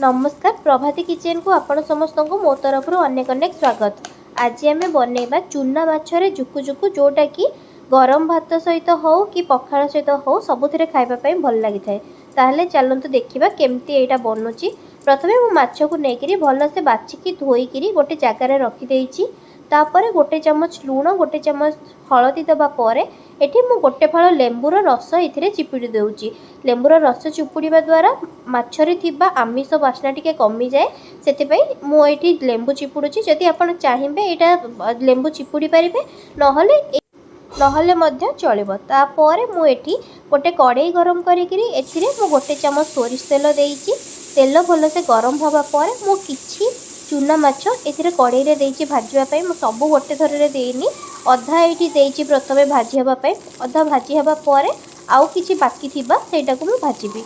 नमस्कार प्रभाती किचन को आपण समस्त को मो तरफ अनेक अनेक स्वागत। आज आम बनइबा चूना माछरे जुकु जुकु जोटा कि गरम भात सहित हो कि पखाल सहित हो सबुथिरे खाइबा भल लगी थाए। ताहले चलंतु देखिबा केमती एटा बनुची। प्रथमे मु माछ को नेकिरी भल से बाछिकी धोईकिरी गोटे जगार रखी देइची। तापर गोटे चमच लूण गोटे चमच हलदी दबा परे एठी मु गोटे फल लेंबूर रस एथिरे चिपुड़ी देउची। लेंबूर रस चिपुड़ीबा द्वारा माछरे थिबा आमिष बास्ना टिके कमी जाए सेतिपई मु एठी लेंबू चिपुड़ुची। जदि आपण चाहिबे एटा लेंबू चिपुड़ी परिबे नहले मध्य चलिबो। तापर मु एठी गोटे कड़ाई गरम करिकिरी एथिरे मु गोटे चमच सोरिष तेल देइची। तेल भल से गरम हवा पर मु किछि चूना माछ एथिरे कड़ाई रे देइची भाजिबा पई। मु सब गोटे थर रे देइनी अधा एठी देइची प्रथमे भाजी हवा पई। अधा भाजी हवा पर आउ किछि बाकी थिबा सेटा को मु भाजिबी।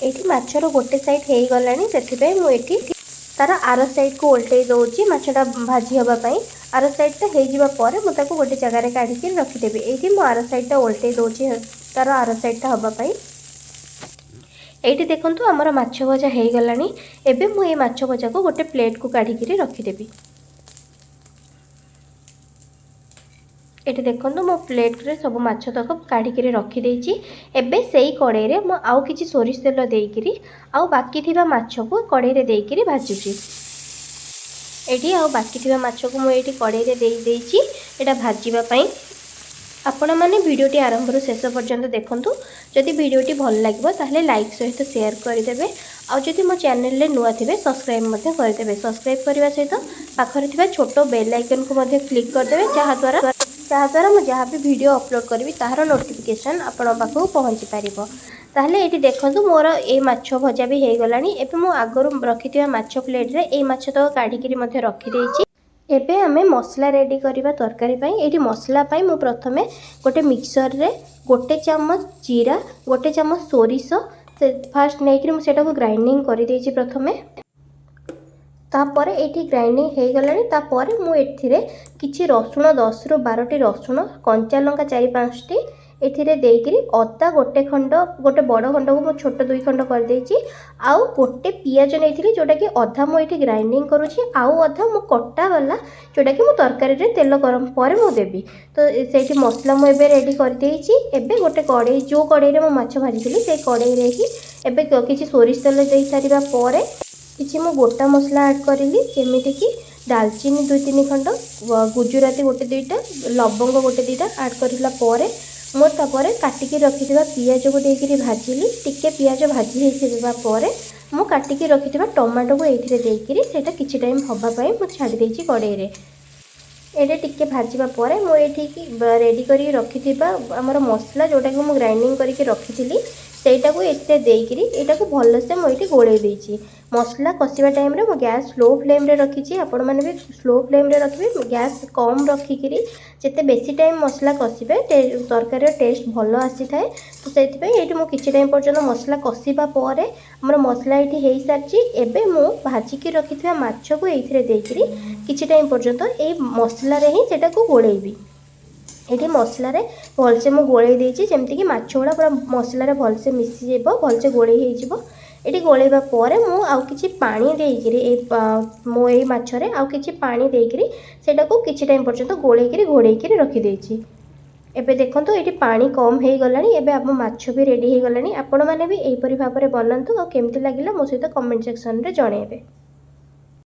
एठी माछर गोटे साइड हे गलानी सेथिपई मु एठी तार आर साइड को उल्टे दउची माछटा भाजी हवा पई। आर साइडटा हे जिबा परे मु ताको गोटे जगह रे काढी के रखि देबी। एठी मु आर साइडटा उल्टे दउची तार आर साइडटा हवा पई। एठी देखंतु हमर माछ भजा हे गलानी। एबे मु ए माछ भजा को गोटे प्लेट को काढी के रखि देबी। एठी देखंतु मो प्लेट रे सब माछ तक काढी के रखि देइची। एबे सेही कड़ाई रे मु आउ किछि सोरिष तेल देइकिरी आउ बाकी थिबा माछ को कड़ाई रे देइकिरी भाजुची। एठी आउ बाकी थिबा माछ को मु एठी कड़ाई रे देइ देइची एटा भाजिबा पई। आपण माने वीडियोटी आरंभ रो शेष पर्यंत देखंतु। जदि वीडियोटी भल लागबो ताहले लाइक सहित शेयर कर देबे। आउ जदि मो चैनल रे नुआ थिबे सब्सक्राइब मध्य कर देबे। सब्सक्राइब करबा सहित पाखरे थिबा छोटो बेल आइकन को मध्य क्लिक कर देबे जहाँ द्वारा मैं जहाँ भी वीडियो अपलोड करी तार नोटिफिकेशन आपण पाखु पहुँची पारिबो। ताहले एठी देखंतु मोर ए माछ भजा भी हे गलानी। एबे मु आगरु रखिथिबा माछ प्लेट रे ए माछ तो काढी के मध्य रखि देइची। एबे हमें मसला रेडी करिबा तरकारी पई। एठी मसला पई मु प्रथमे गोटे मिक्सर रे गोटे चमच जीरा गोटे चमच सोरिष से फास्ट नेकरी मु सेटा को ग्राइंडिंग करि देइची प्रथमे। तापर एठी ग्राइंडिंग हे गलानी। तापर मु एथिरे किछि रसुण 10 रु 12 टी रसुण कंचा लंका 4-5 टी एथिरे देइकिरी अदा गोटे खंड गोटे बड़ खंड को मु छोट 2 खंड कर देइची। आउ गोटे पियाज नेथिली जोटा कि अधा मु एठी ग्राइंडिंग करूची आउ अधा मु कट्टा वाला जोटा कि मु तरकारी रे तेल गरम पर मु देबी। तो सेठी मसला मु एबे रेडी कर देइची। एबे गोटे कड़ाई जो कड़ाई रे मु माछ भाजिली से कड़ाई रे ही एबे किछि सोरिष तेल देइ सारिबा परे किछि मु गोटा मसला ऐड करिली जेमिति कि दालचीनी 2-3 खंड गुजराती गोटे 2टा लवंग गोटे 2टा ऐड करला परे मो तापर काटिकी रखिथिबा पियाज को देइकिरी भाजिली। टिके पियाज भाजी हे सिबा परे मु काटिकी रखिथिबा टमाटो को एथिरे देइकिरी सेटा किछि टाइम हबा पई मु छाडी देइची कड़ाई रे। एटा टिके भाजिबा परे मु एठी की रेडी करी रखिथिबा हमर मसला जोटा कि मु ग्राइंडिंग करिके रखिथिली सेटा को एते देइकिरी एटा को भल से मु एठी गोळेई देइची। मसला कसिबा टाइम रे मु गैस स्लो फ्लेम रे रखिची। आपण माने भी स्लो फ्लेम रे रखिबे। गैस कम रखिकिरी जेते बेसी टाइम मसला कसिबे तरकारी टेस्ट भल आसी थाए। तो सेति पे एठी मु किछि टाइम पर्यंत मसला कसिबा परे हमर मसला एठी हेई सारची। एबे मु भाजी के रखिथिबा माछ को एथिरे देइकिरी किछि टाइम पर्यंत ए मसला रे ही सेटा को गोळेइबी। एठी मसला रे भल से मु गोळेई देइची जेमति कि माछ गुडा पूरा मसला रे भल से मिसी जेबो भल से गोळेई हेइ जेबो। एठी गोळेबा परे मु आउ किछि पानी देइकिरी मो ए माछ रे आउ किछि पानी देइकिरी सेटा को किछि टाइम पर्यंत गोळेइकिरी घोड़ेइकिरी रखि देइची। एबे देखंतु एठी पानी कम हे गलानी। एबे अब माछ भी रेडी हे गलानी। आपण माने भी एही परि भाबरे बनांतु आ केमति लागिला मो सहित कमेंट सेक्शन रे जणेबे।